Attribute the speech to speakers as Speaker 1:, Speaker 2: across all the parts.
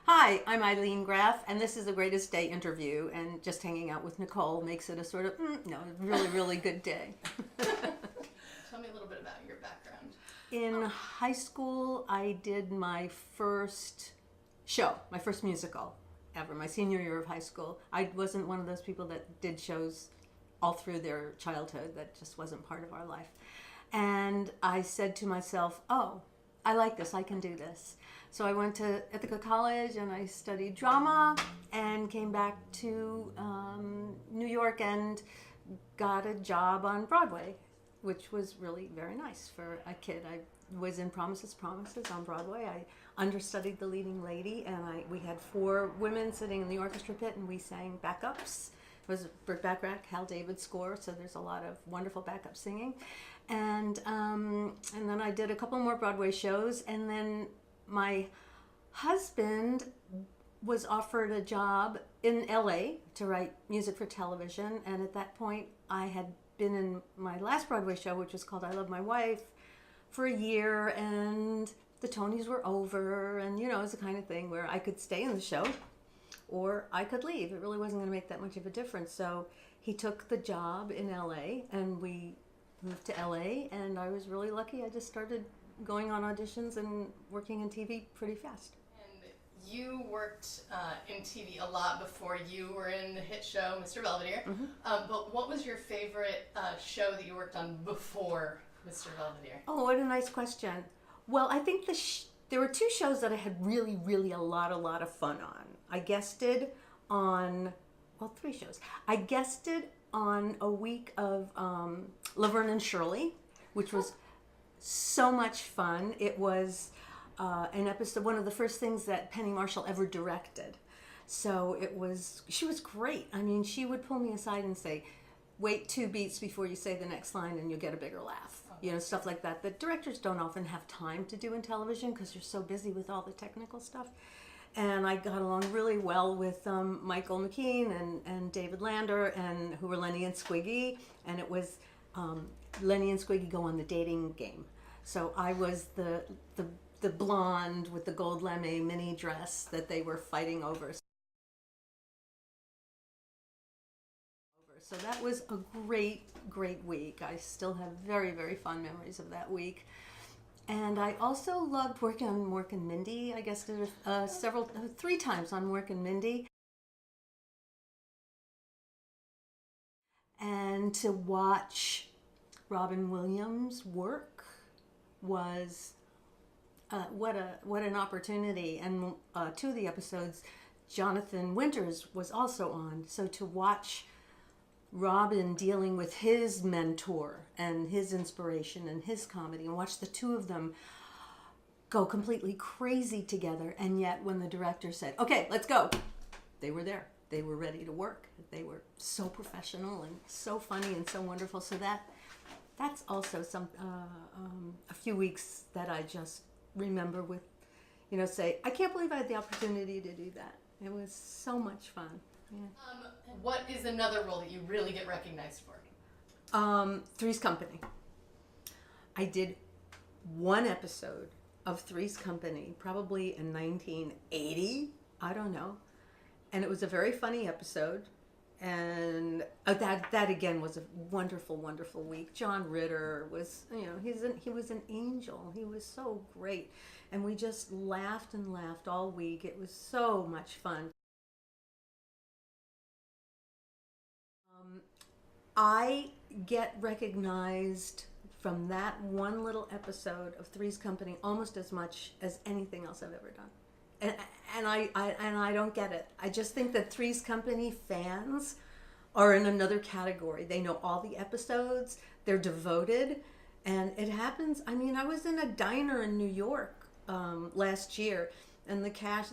Speaker 1: Hi, I'm Ilene Graff, and this is the Greatest Day interview. And just hanging out with Nicole makes it a sort of, really, really good day.
Speaker 2: Tell me a little bit about your background.
Speaker 1: In high school, I did my first show, my first musical ever, my senior year of high school. I wasn't one of those people that did shows all through their childhood. That just wasn't part of our life. And I said to myself, oh, I like this, I can do this. So I went to Ithaca College and I studied drama and came back to New York and got a job on Broadway, which was really very nice for a kid. I was in Promises, Promises on Broadway. I understudied the leading lady, and we had 4 women sitting in the orchestra pit, and we sang backups. It was a Burt Bacharach, Hal David score, so there's a lot of wonderful backup singing. And then I did a couple more Broadway shows, and then my husband was offered a job in LA to write music for television, and at that point I had been in my last Broadway show, which was called I Love My Wife, for a year, and the Tonys were over, and it was the kind of thing where I could stay in the show or I could leave. It really wasn't going to make that much of a difference. So he took the job in LA, and we moved to LA, and I was really lucky. I just started going on auditions and working in TV pretty fast.
Speaker 2: And you worked in TV a lot before you were in the hit show Mr. Belvedere.
Speaker 1: Mm-hmm.
Speaker 2: But what was your favorite show that you worked on before Mr. Belvedere?
Speaker 1: Oh, what a nice question. Well, I think there were 2 shows that I had really, really a lot of fun on. I guested on, 3 shows. I guested on a week of Laverne and Shirley, which was so much fun. It was an episode, one of the first things that Penny Marshall ever directed. So she was great. I mean, she would pull me aside and say, wait 2 beats before you say the next line and you'll get a bigger laugh. Stuff like that. That directors don't often have time to do in television because you're so busy with all the technical stuff. And I got along really well with Michael McKean and David Lander, and who were Lenny and Squiggy. And it was Lenny and Squiggy go on the dating game. So I was the blonde with the gold lame mini dress that they were fighting over. So that was a great week. I still have very, very fond memories of that week. And I also loved working on Mork and Mindy. I guess did 3 times on Mork and Mindy. And to watch Robin Williams work was what an opportunity. And 2 of the episodes, Jonathan Winters was also on. So to watch Robin dealing with his mentor and his inspiration and his comedy, and watch the 2 of them go completely crazy together. And yet when the director said, okay, let's go, they were there. They were ready to work. They were so professional and so funny and so wonderful. So that's also a few weeks that I just remember with, say, I can't believe I had the opportunity to do that. It was so much fun. Yeah.
Speaker 2: What is another role that you really get recognized for?
Speaker 1: Three's Company. I did 1 episode of Three's Company, probably in 1980. I don't know. And it was a very funny episode. And that again was a wonderful, wonderful week. John Ritter was, he was an angel. He was so great. And we just laughed and laughed all week. It was so much fun. I get recognized from that one little episode of Three's Company almost as much as anything else I've ever done, and I don't get it. I just think that Three's Company fans are in another category. They know all the episodes. They're devoted, and it happens. I mean, I was in a diner in New York last year. And the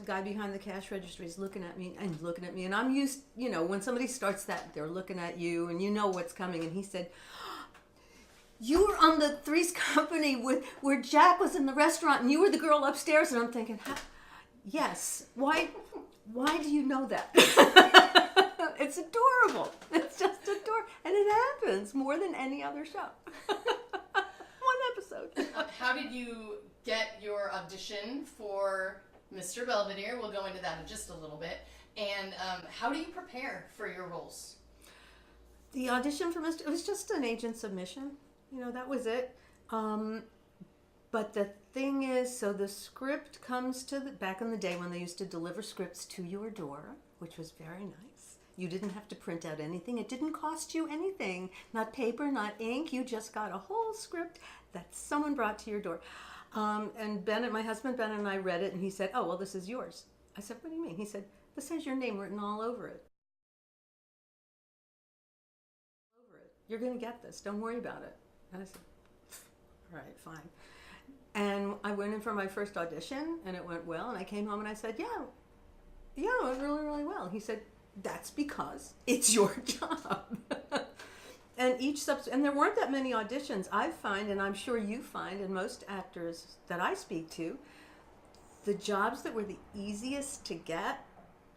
Speaker 1: guy behind the cash register is looking at me, and I'm used, when somebody starts that, they're looking at you, and you know what's coming. And he said, you were on the Three's Company where Jack was in the restaurant, and you were the girl upstairs. And I'm thinking, yes, why do you know that? It's adorable. It's just adorable. And it happens more than any other show. 1 episode.
Speaker 2: How did you get your audition for Mr. Belvedere. We'll go into that in just a little bit. And how do you prepare for your roles?
Speaker 1: The audition for Mr. It was just an agent submission. That was it. But the thing is, so the script comes back in the day when they used to deliver scripts to your door, which was very nice. You didn't have to print out anything. It didn't cost you anything. Not paper, not ink. You just got a whole script that someone brought to your door. And Bennett, my husband Ben, and I read it, and he said, "Oh, well, this is yours." I said, "What do you mean?" He said, "This has your name written all over it. You're going to get this. Don't worry about it." And I said, "All right, fine." And I went in for my first audition, and it went well. And I came home and I said, yeah, it went really, really well. He said, "That's because it's your job." And and there weren't that many auditions. I find, and I'm sure you find, and most actors that I speak to, the jobs that were the easiest to get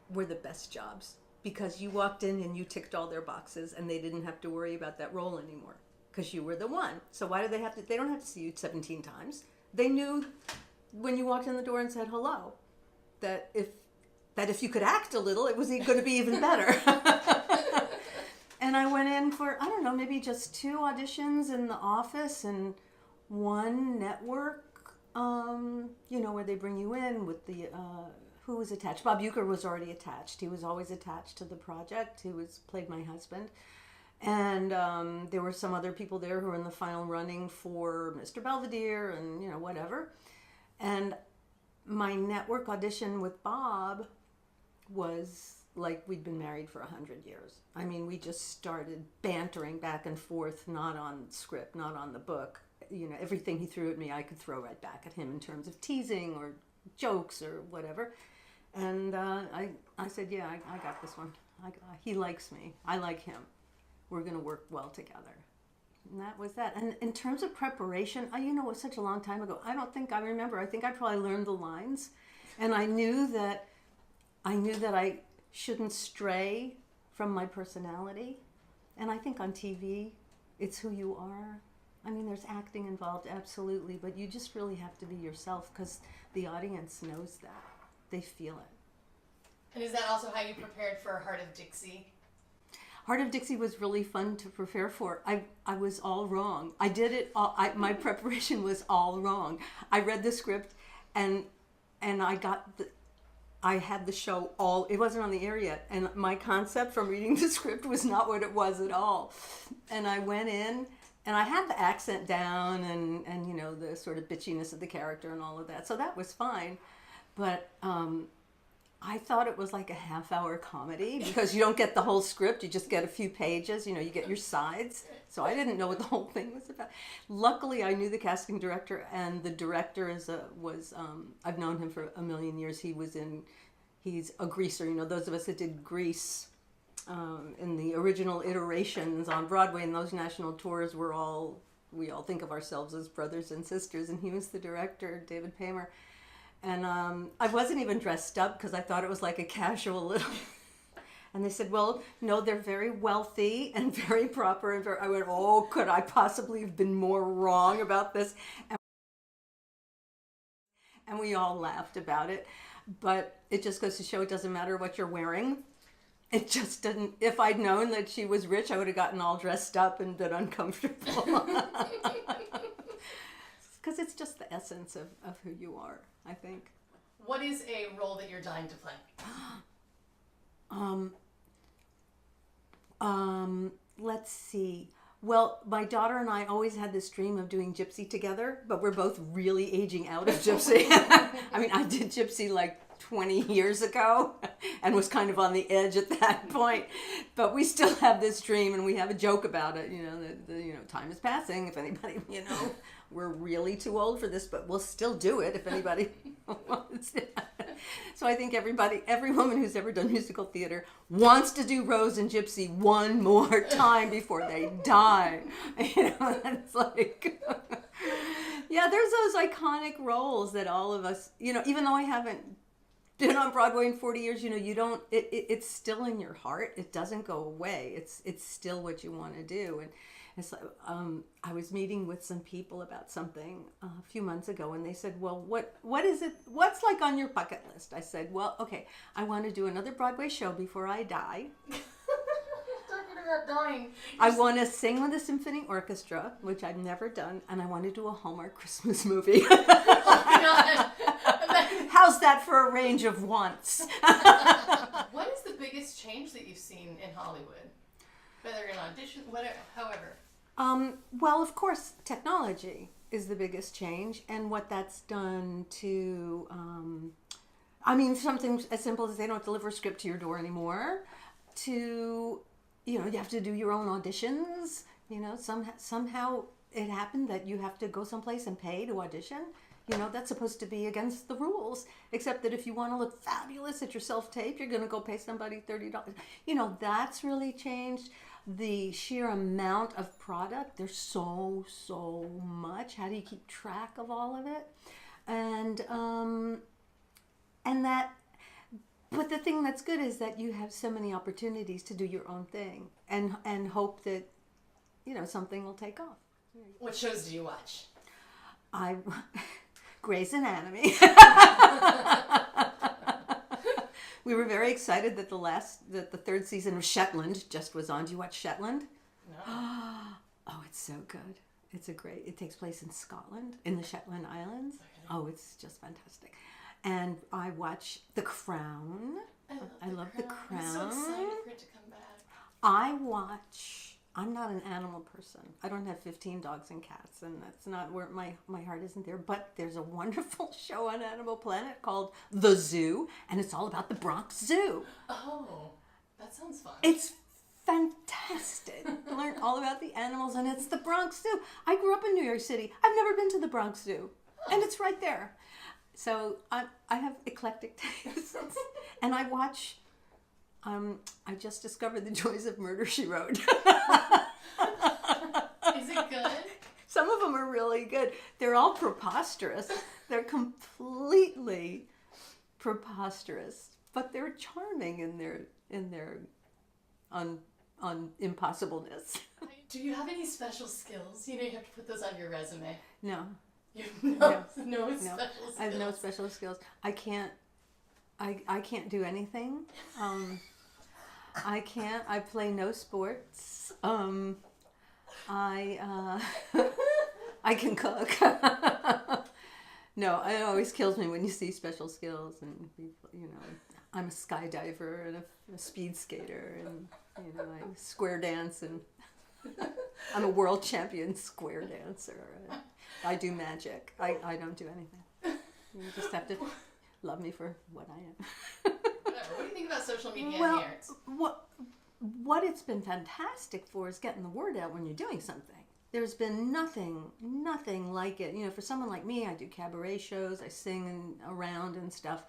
Speaker 1: were the best jobs, because you walked in and you ticked all their boxes, and they didn't have to worry about that role anymore because you were the one. So why do they have to? They don't have to see you 17 times. They knew when you walked in the door and said hello that if you could act a little, it was going to be even better. And I went in for, I don't know, maybe just 2 auditions in the office and 1 network, where they bring you in with the, who was attached. Bob Uecker was already attached. He was always attached to the project. He played my husband. And there were some other people there who were in the final running for Mr. Belvedere and, whatever. And my network audition with Bob was like we'd been married for 100 years. I mean, we just started bantering back and forth, not on script, not on the book. Everything he threw at me, I could throw right back at him in terms of teasing or jokes or whatever. And I said, yeah, I got this one. He likes me. I like him. We're going to work well together. And that was that. And in terms of preparation, it was such a long time ago. I don't think I remember. I think I probably learned the lines. And I knew that I shouldn't stray from my personality. And I think on TV, it's who you are. I mean, there's acting involved, absolutely, but you just really have to be yourself because the audience knows that. They feel it.
Speaker 2: And is that also how you prepared for Heart of Dixie?
Speaker 1: Heart of Dixie was really fun to prepare for. I was all wrong. I did it all, my preparation was all wrong. I read the script and I had the show it wasn't on the air yet, and my concept from reading the script was not what it was at all. And I went in, and I had the accent down and the sort of bitchiness of the character and all of that, so that was fine. But I thought it was like a half-hour comedy because you don't get the whole script, you just get a few pages, you get your sides. So I didn't know what the whole thing was about. Luckily, I knew the casting director, and the director was I've known him for a million years. He's a greaser, those of us that did Grease in the original iterations on Broadway and those national tours we all think of ourselves as brothers and sisters, and he was the director, David Paymer. And I wasn't even dressed up because I thought it was like a casual little... And they said, well, no, they're very wealthy and very proper. And I went, oh, could I possibly have been more wrong about this? And we all laughed about it. But it just goes to show it doesn't matter what you're wearing. It just didn't... If I'd known that she was rich, I would have gotten all dressed up and been uncomfortable. Because it's just the essence of who you are, I think.
Speaker 2: What is a role that you're dying to play?
Speaker 1: Let's see. Well, my daughter and I always had this dream of doing Gypsy together, but we're both really aging out of Gypsy. I mean, I did Gypsy like 20 years ago and was kind of on the edge at that point, but we still have this dream and we have a joke about it, time is passing. If anybody, we're really too old for this, but we'll still do it if anybody wants it. So I think every woman who's ever done musical theater wants to do Rose and Gypsy one more time before they die. It's like, yeah, there's those iconic roles that all of us, even though I haven't been on Broadway in 40 years, you don't, it's still in your heart. It doesn't go away. It's still what you want to do. It's like, I was meeting with some people about something a few months ago, and they said, well, what is it, what's like on your bucket list? I said, well, okay, I want to do another Broadway show before I die.
Speaker 2: Talking about dying.
Speaker 1: I want to sing with a symphony orchestra, which I've never done, and I want to do a Hallmark Christmas movie.
Speaker 2: God.
Speaker 1: How's that for a range of wants?
Speaker 2: What is the biggest change that you've seen in Hollywood? Whether in audition, whatever, however.
Speaker 1: Well, of course, technology is the biggest change, and what that's done to, something as simple as they don't deliver a script to your door anymore, to, you have to do your own auditions. Somehow it happened that you have to go someplace and pay to audition. That's supposed to be against the rules, except that if you want to look fabulous at your self-tape, you're going to go pay somebody $30. That's really changed. The sheer amount of product, there's so much. How do you keep track of all of it? But the thing that's good is that you have so many opportunities to do your own thing and hope that, something will take off.
Speaker 2: What shows do you watch?
Speaker 1: Grey's Anatomy. We were very excited that the third season of Shetland just was on. Do you watch Shetland?
Speaker 2: No.
Speaker 1: Oh, it's so good. It takes place in Scotland, in the Shetland Islands. Okay. Oh, it's just fantastic. And I watch The Crown. I love The Crown.
Speaker 2: I'm so excited for it to come back.
Speaker 1: I'm not an animal person. I don't have 15 dogs and cats, and that's not where my heart isn't there. But there's a wonderful show on Animal Planet called The Zoo, and it's all about the Bronx Zoo.
Speaker 2: Oh, that sounds fun.
Speaker 1: It's fantastic. Learn all about the animals, and it's the Bronx Zoo. I grew up in New York City. I've never been to the Bronx Zoo, and it's right there. So I have eclectic tastes, and I watch. I just discovered The Joys of Murder, She Wrote.
Speaker 2: Is it good?
Speaker 1: Some of them are really good. They're all preposterous. They're completely preposterous, but they're charming in their impossibleness.
Speaker 2: Do you have any special skills? You have to put those on your resume.
Speaker 1: No.
Speaker 2: No special skills.
Speaker 1: I have no special skills. I can't do anything. I play no sports. I can cook. No, it always kills me when you see special skills and I'm a skydiver and a speed skater and I square dance and I'm a world champion square dancer. I do magic. I don't do anything. You just have to love me for what I am.
Speaker 2: What do you think about social media here?
Speaker 1: What it's been fantastic for is getting the word out when you're doing something. There's been nothing like it. For someone like me, I do cabaret shows, I sing around and stuff.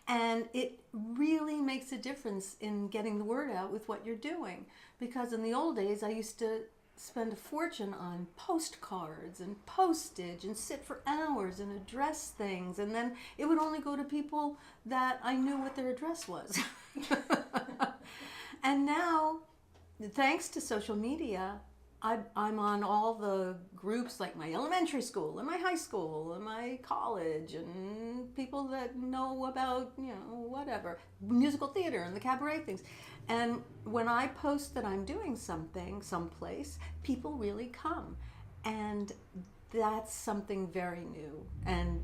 Speaker 1: And it really makes a difference in getting the word out with what you're doing. Because in the old days, I used to spend a fortune on postcards and postage and sit for hours and address things. And then it would only go to people that I knew what their address was. And now, thanks to social media, I'm on all the groups like my elementary school and my high school and my college and people that know about, whatever, musical theater and the cabaret things. And when I post that I'm doing something someplace, people really come. And that's something very new and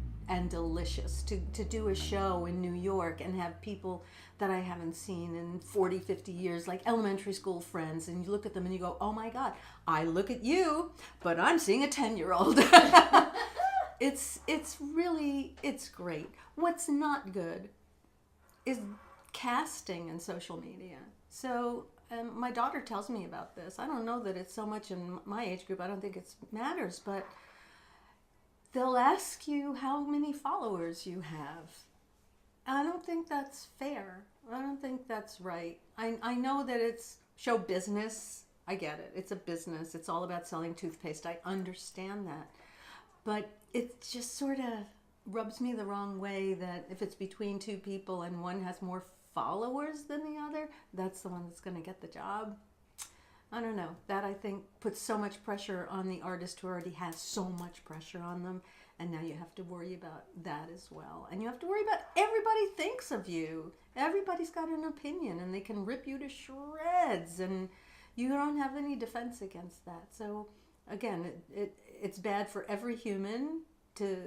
Speaker 1: delicious to do a show in New York and have people that I haven't seen in 40, 50 years, like elementary school friends, and you look at them and you go, oh my God, I look at you, but I'm seeing a 10-year-old. It's great. What's not good is casting in social media. So my daughter tells me about this. I don't know that it's so much in my age group. I don't think it matters, but they'll ask you how many followers you have. I don't think that's fair. I don't think that's right. I know that it's show business. I get it. It's a business. It's all about selling toothpaste. I understand that. But it just sort of rubs me the wrong way that if it's between two people and one has more followers than the other, that's the one that's going to get the job. I don't know. That, I think, puts so much pressure on the artist who already has so much pressure on them. And now you have to worry about that as well. And you have to worry about everybody thinks of you. Everybody's got an opinion and they can rip you to shreds. And you don't have any defense against that. So, again, it's bad for every human to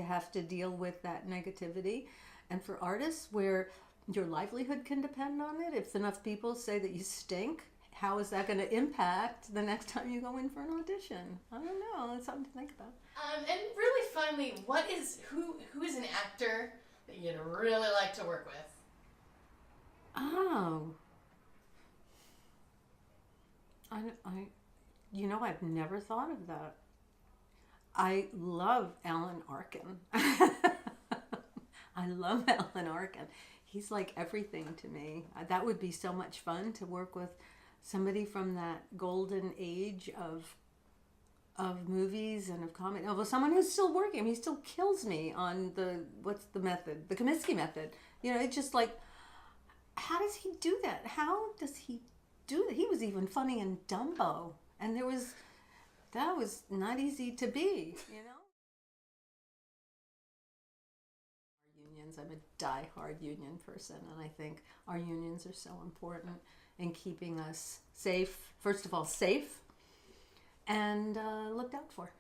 Speaker 1: have to deal with that negativity. And for artists, where your livelihood can depend on it, if enough people say that you stink, how is that going to impact the next time you go in for an audition? I don't know. It's something to think about.
Speaker 2: And really, finally, who is an actor that you'd really like to work with?
Speaker 1: Oh, I've never thought of that. I love Alan Arkin. I love Alan Arkin. He's like everything to me. That would be so much fun to work with somebody from that golden age of movies and of comedy. Although someone who's still working, he still kills me on what's the method? The Comiskey method. It's just like, how does he do that? How does he do that? He was even funny in Dumbo. And that was not easy to be, Unions. I'm a die-hard union person, and I think our unions are so important in keeping us safe, first of all, safe, and looked out for.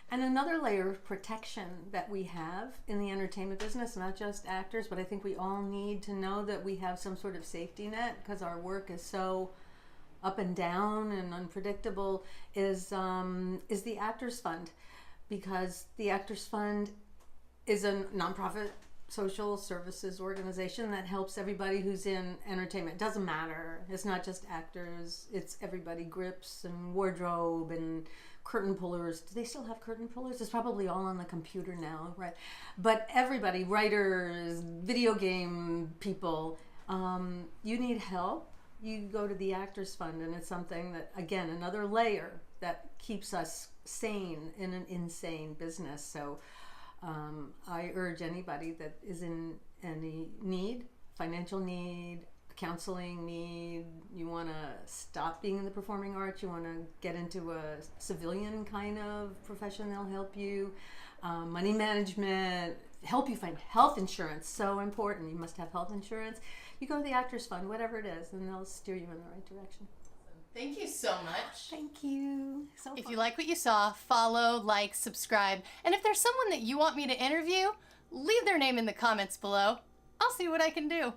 Speaker 1: And another layer of protection that we have in the entertainment business, not just actors, but I think we all need to know that we have some sort of safety net because our work is so up and down and unpredictable, is the Actors Fund. Because the Actors Fund is a nonprofit social services organization that helps everybody who's in entertainment. It doesn't matter. It's not just actors. It's everybody. Grips and wardrobe and curtain pullers. Do they still have curtain pullers? It's probably all on the computer now, right? But everybody, writers, video game people, you need help, you go to the Actors Fund, and it's something that, again, another layer that keeps us sane in an insane business. So I urge anybody that is in any need, financial need, counseling need, you want to stop being in the performing arts, you want to get into a civilian kind of profession, they'll help you. Money management, help you find health insurance, so important. You must have health insurance. You go to the Actors Fund, whatever it is, and they'll steer you in the right direction.
Speaker 2: Thank you so much.
Speaker 1: Thank you. So
Speaker 2: If
Speaker 1: fun.
Speaker 2: you like what you saw, follow, like, subscribe. And if there's someone that you want me to interview, leave their name in the comments below. I'll see what I can do.